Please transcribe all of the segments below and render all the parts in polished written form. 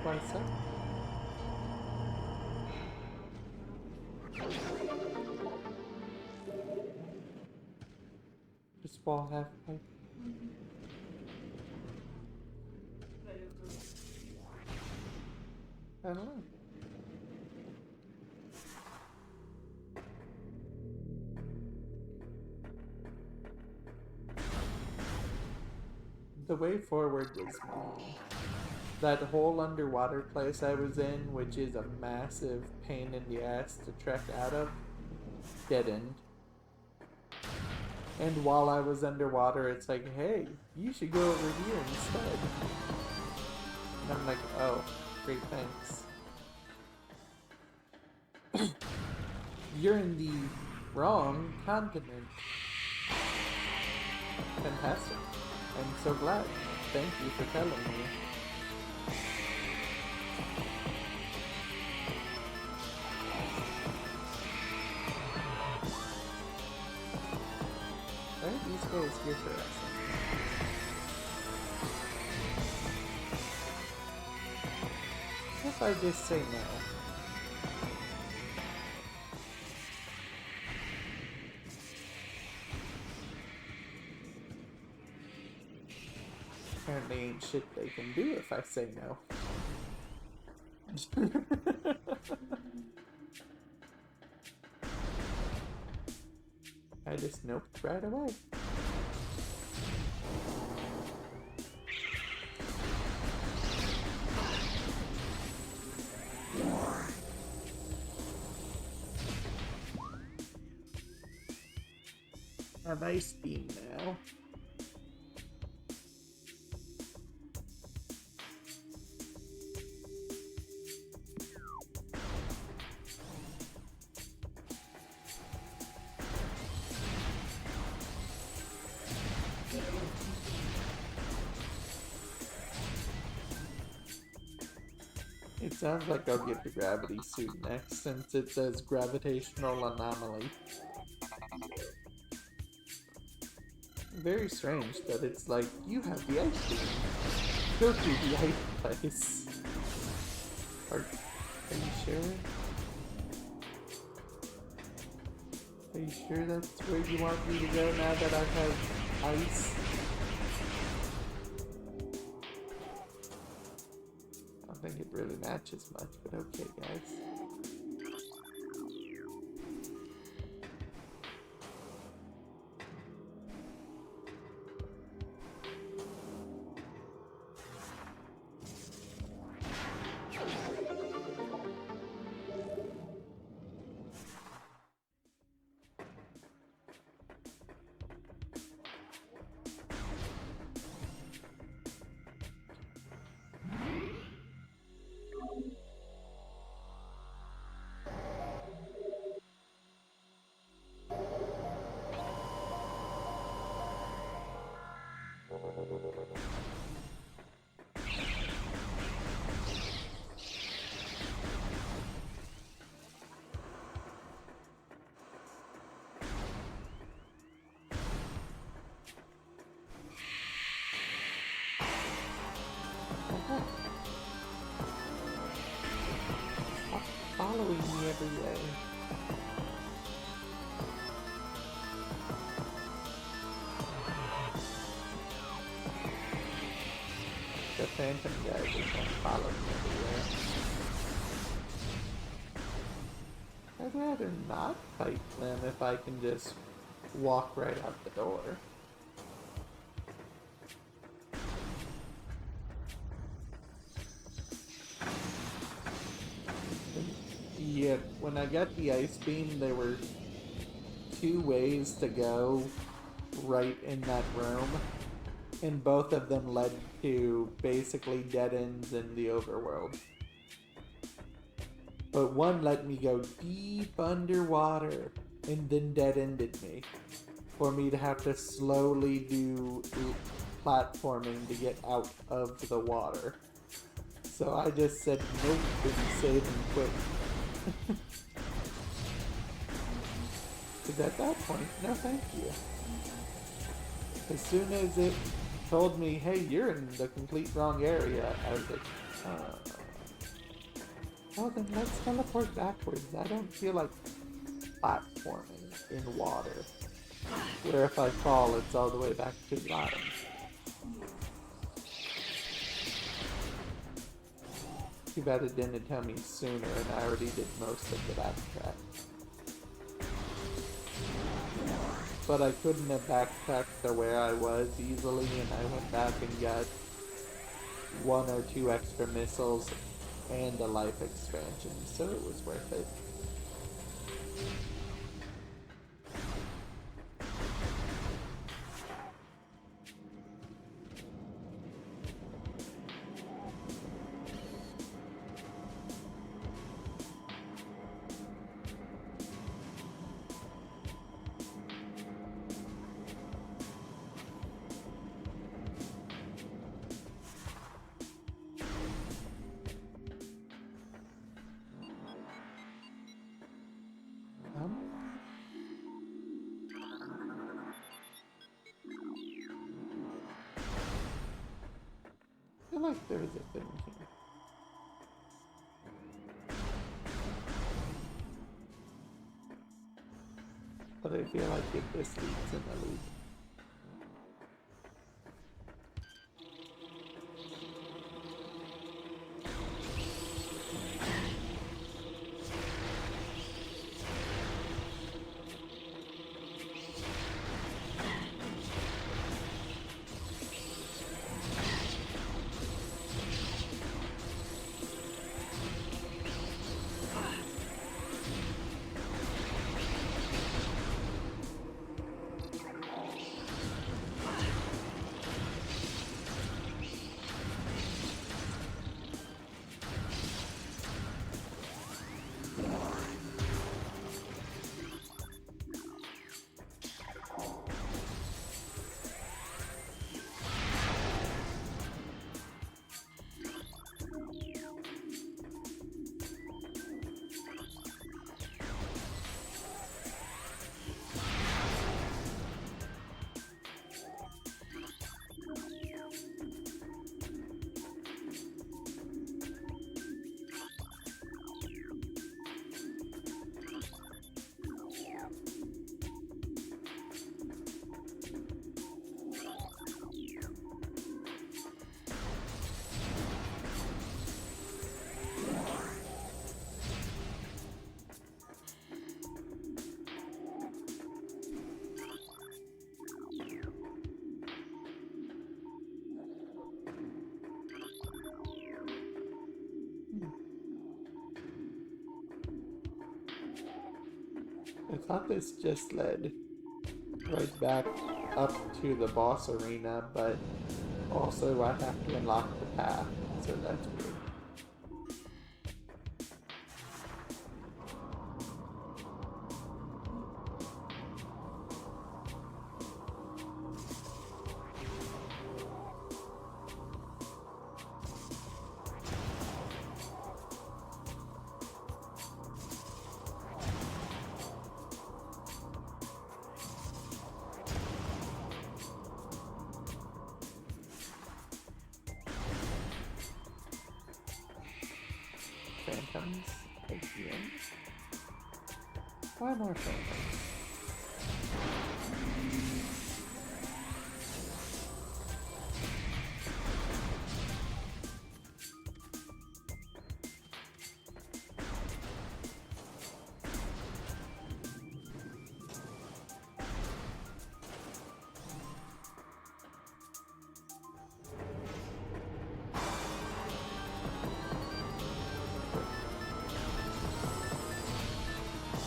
twice up. Just wall halfway. I don't know. The way forward was me. That whole underwater place I was in, which is a massive pain in the ass to trek out of, dead end. And while I was underwater, it's like, hey, you should go over here instead. And I'm like, oh, great, thanks. You're in the wrong continent. Fantastic. I'm so glad. Thank you for telling me. Why are these guys here for us? What if I just say no? Apparently ain't shit they can do if I say no. I just noped right away. Have ice beam now. It sounds like I'll get the gravity suit next, since it says gravitational anomaly. Very strange that it's like, you have the ice beam. Go to the ice place. Are you sure? Are you sure that's where you want me to go now that I have ice? I don't think it really matches much, but okay, guys. Stop following me everywhere. The phantom guy just won't follow me everywhere. I'd rather not fight them if I can just walk right out the door. Yeah, when I got the ice beam, there were two ways to go right in that room, and both of them led to basically dead ends in the overworld. But one let me go deep underwater and then dead-ended me, for me to have to slowly do platforming to get out of the water. So I just said nope and save and quit. Because at that point, no thank you. As soon as it told me, hey, you're in the complete wrong area, I was like, Well then let's teleport backwards. I don't feel like platforming in water. Where if I fall, it's all the way back to the bottom. Too bad it didn't tell me sooner and I already did most of the backtrack. But I couldn't have backtracked to where I was easily, and I went back and got 1 or 2 extra missiles and a life expansion, so it was worth it. I feel like there was a thing here. But I feel like if this leads in a loop. I thought this just led right back up to the boss arena, but also I have to unlock the path, so that's weird. Phantoms again? Why more phantoms?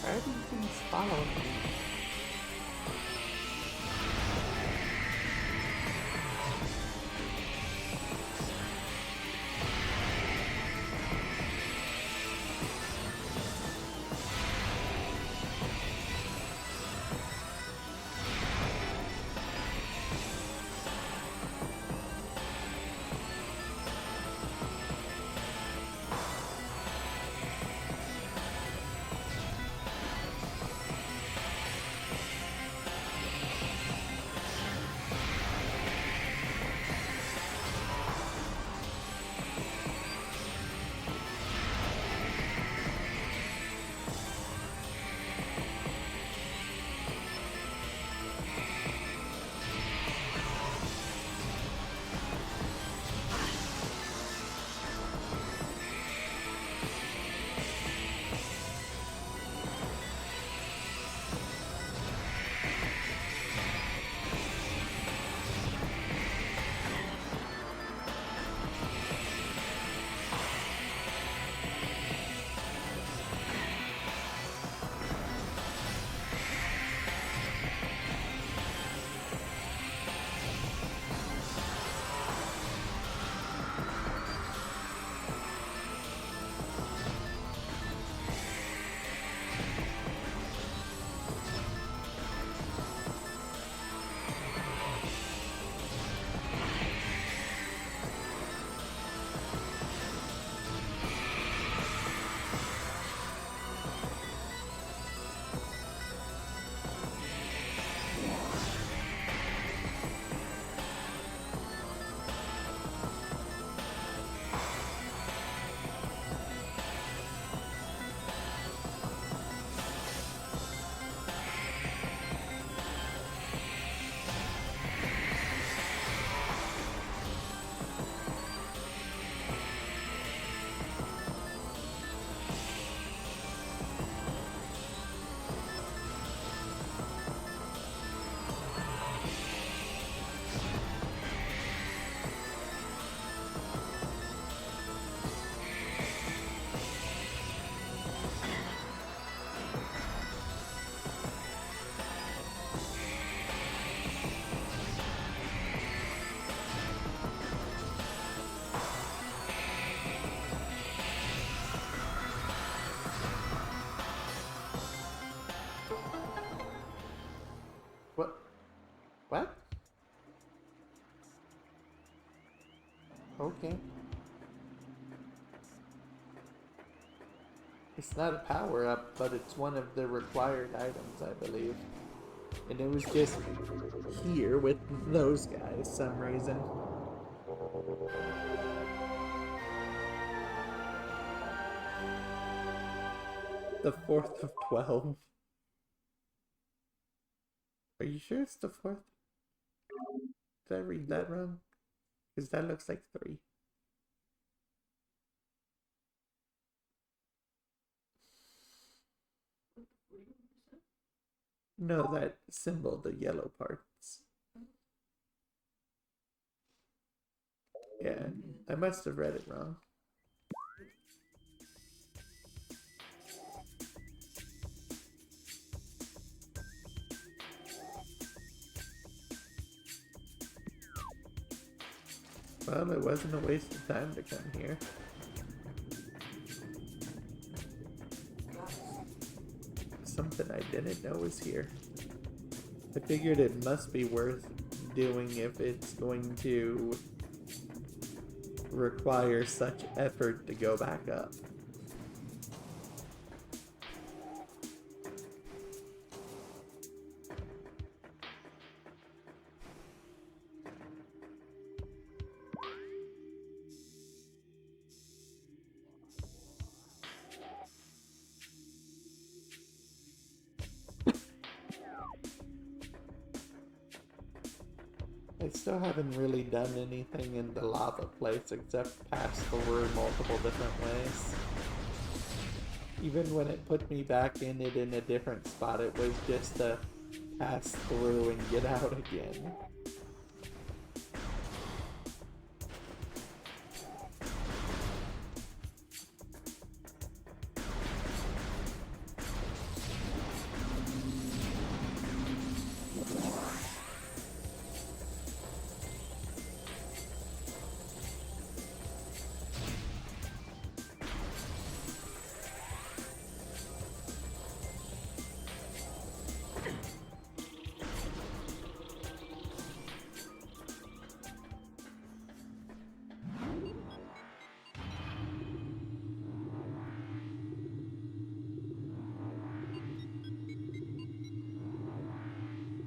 Why are these things following me? What? Okay. It's not a power-up, but it's one of the required items, I believe. And it was just here with those guys, some reason. The 4th of 12. Are you sure it's the 4th? Did I read that wrong? Because that looks like 3. No, that symbol, the yellow parts. Yeah, I must have read it wrong. Well, it wasn't a waste of time to come here. Something I didn't know was here. I figured it must be worth doing if it's going to require such effort to go back up. I still haven't really done anything in the lava place except pass through multiple different ways. Even when it put me back in it in a different spot, it was just to pass through and get out again.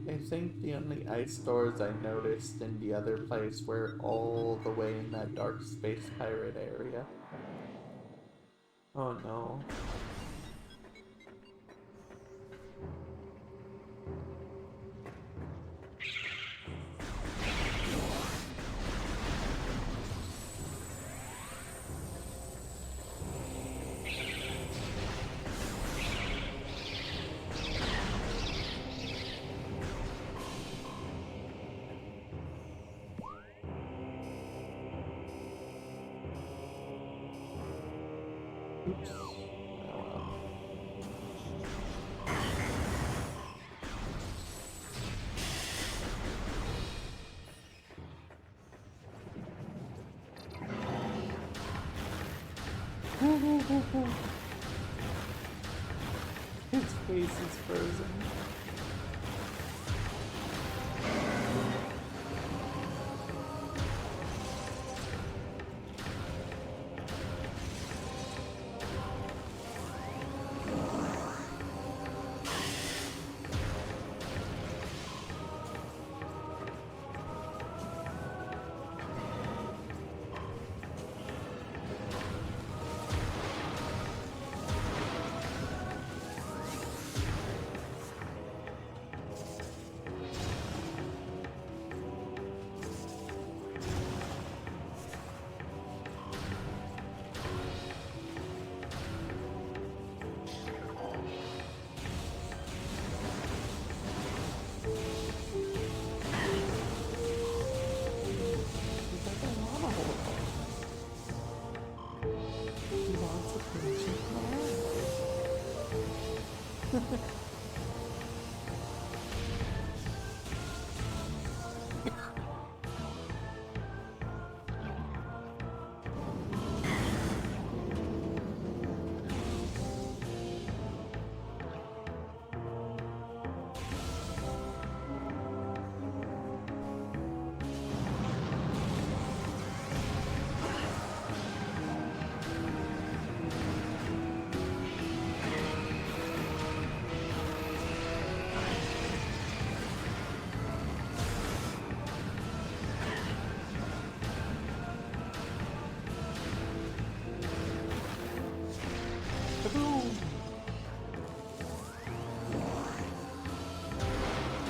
I think the only ice stores I noticed in the other place were all the way in that dark space pirate area. Oh no. Oops. Oh well. His face is frozen.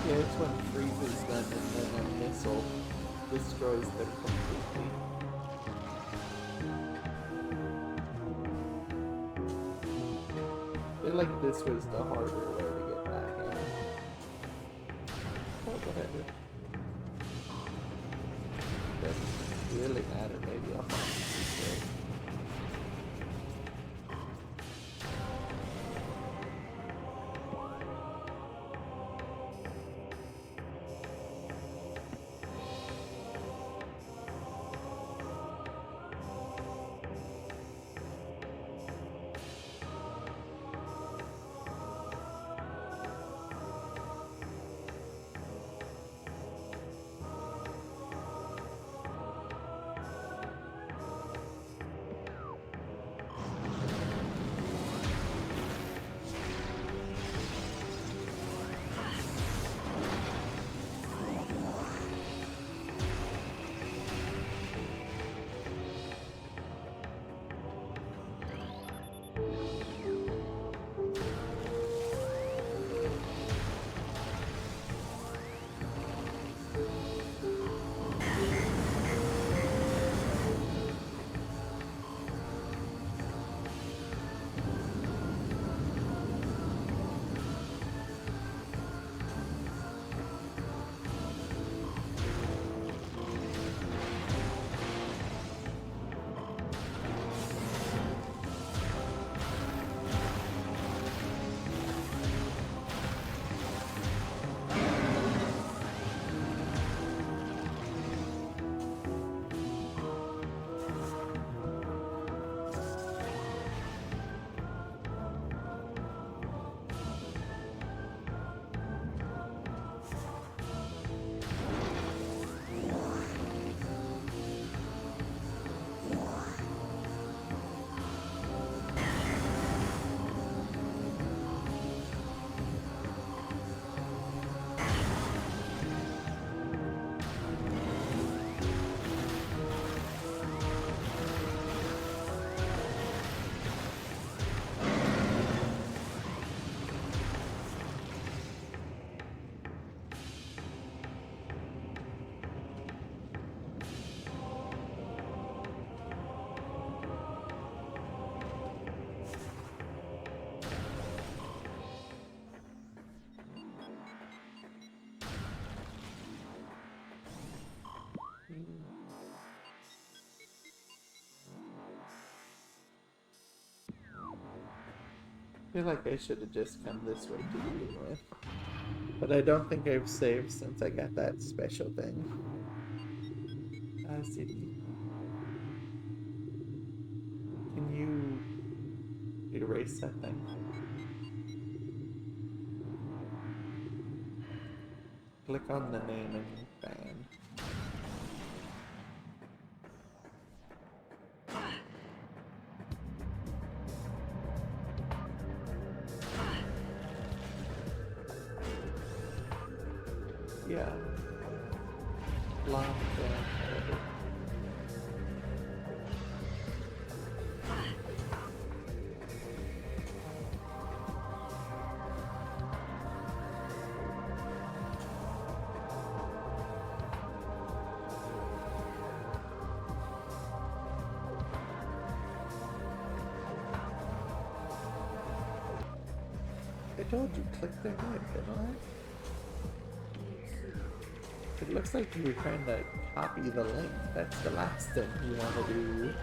Yeah, it's when freeze is done and then a missile destroys them completely. I feel like this was the harder way to get back in. Oh, whatever. Doesn't really matter, maybe I'll find a secret. I feel like I should have just come this way to begin with. But I don't think I've saved since I got that special thing. City. Can you erase that thing? Click on the name and ban. Yeah. Lock whatever. I told you, click the head, didn't I? It looks like you were trying to copy the link. That's the last thing you want to do.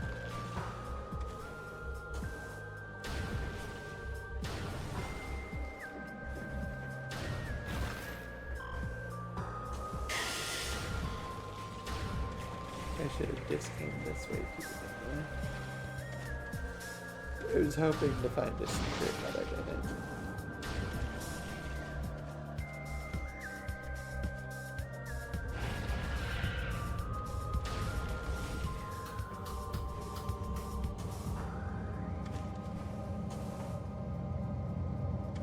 I should have just came this way to begin with. I was hoping to find a secret, but I didn't.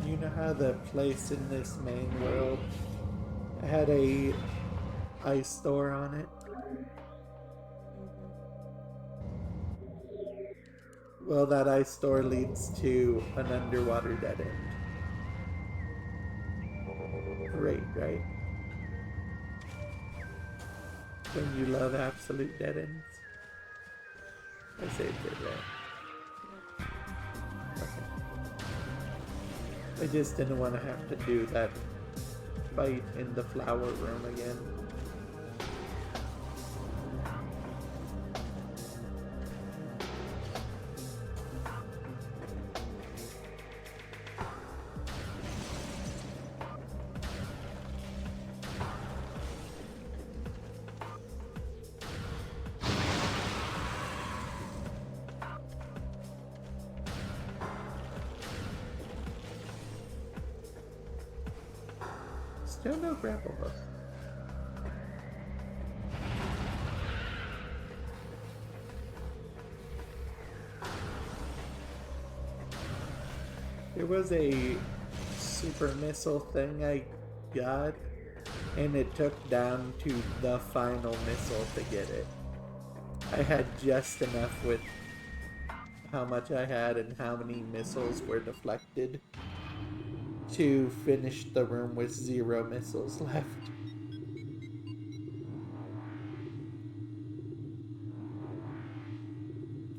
You know how the place in this main world had a ice store on it? Well, that ice store leads to an underwater dead end. Great, right? When you love absolute dead ends. I saved it, right? Okay. I just didn't want to have to do that fight in the flower room again. Still no grapple hook. There was a super missile thing I got, and it took down to the final missile to get it. I had just enough with how much I had and how many missiles were deflected to finish the room with 0 missiles left.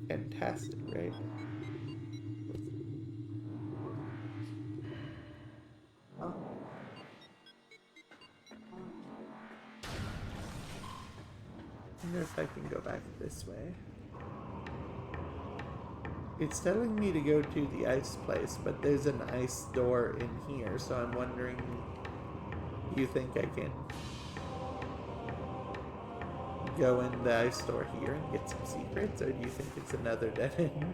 Fantastic, right? Oh. I wonder if I can go back this way. It's telling me to go to the ice place, but there's an ice door in here, so I'm wondering, do you think I can go in the ice store here and get some secrets, or do you think it's another dead end?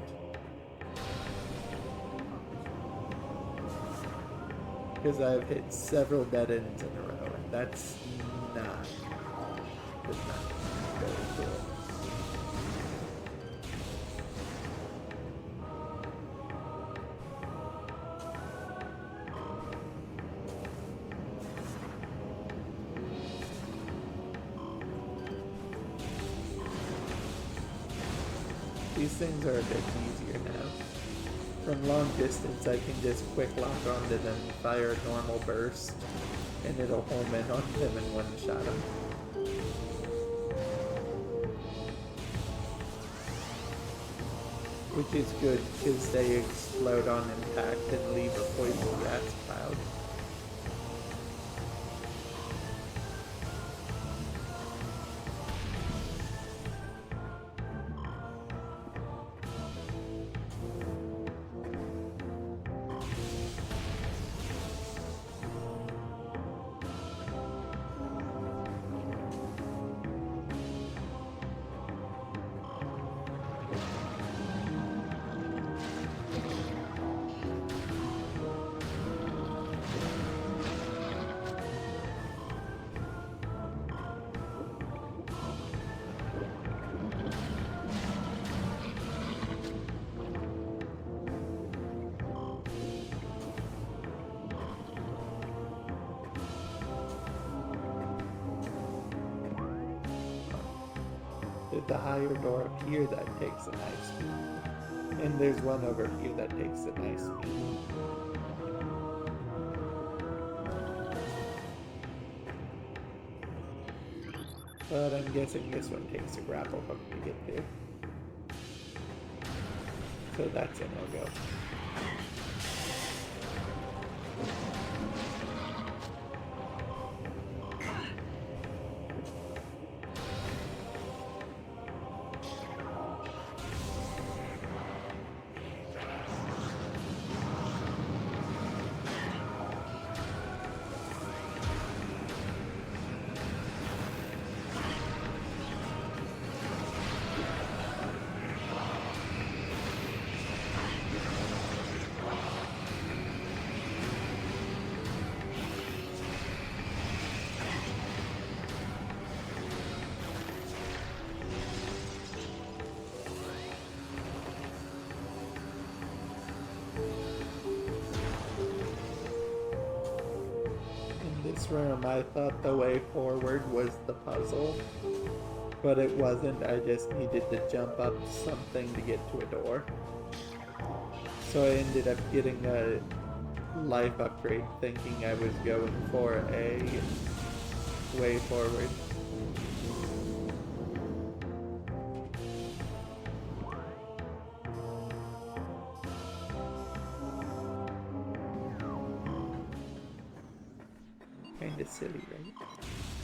Because I've hit several dead ends in a row, and that's not very cool. These things are a bit easier now. From long distance, I can just quick lock onto them, fire a normal burst, and it'll home in on them and one-shot them. Which is good, because they explode on impact and leave a poison gas cloud. The higher door up here that takes an ice beam. And there's one over here that takes an ice beam. But I'm guessing this one takes a grapple hook to get there. So that's a no-go. Room, I thought the way forward was the puzzle, but it wasn't. I just needed to jump up something to get to a door. So I ended up getting a life upgrade thinking I was going for a way forward. Kinda silly, right?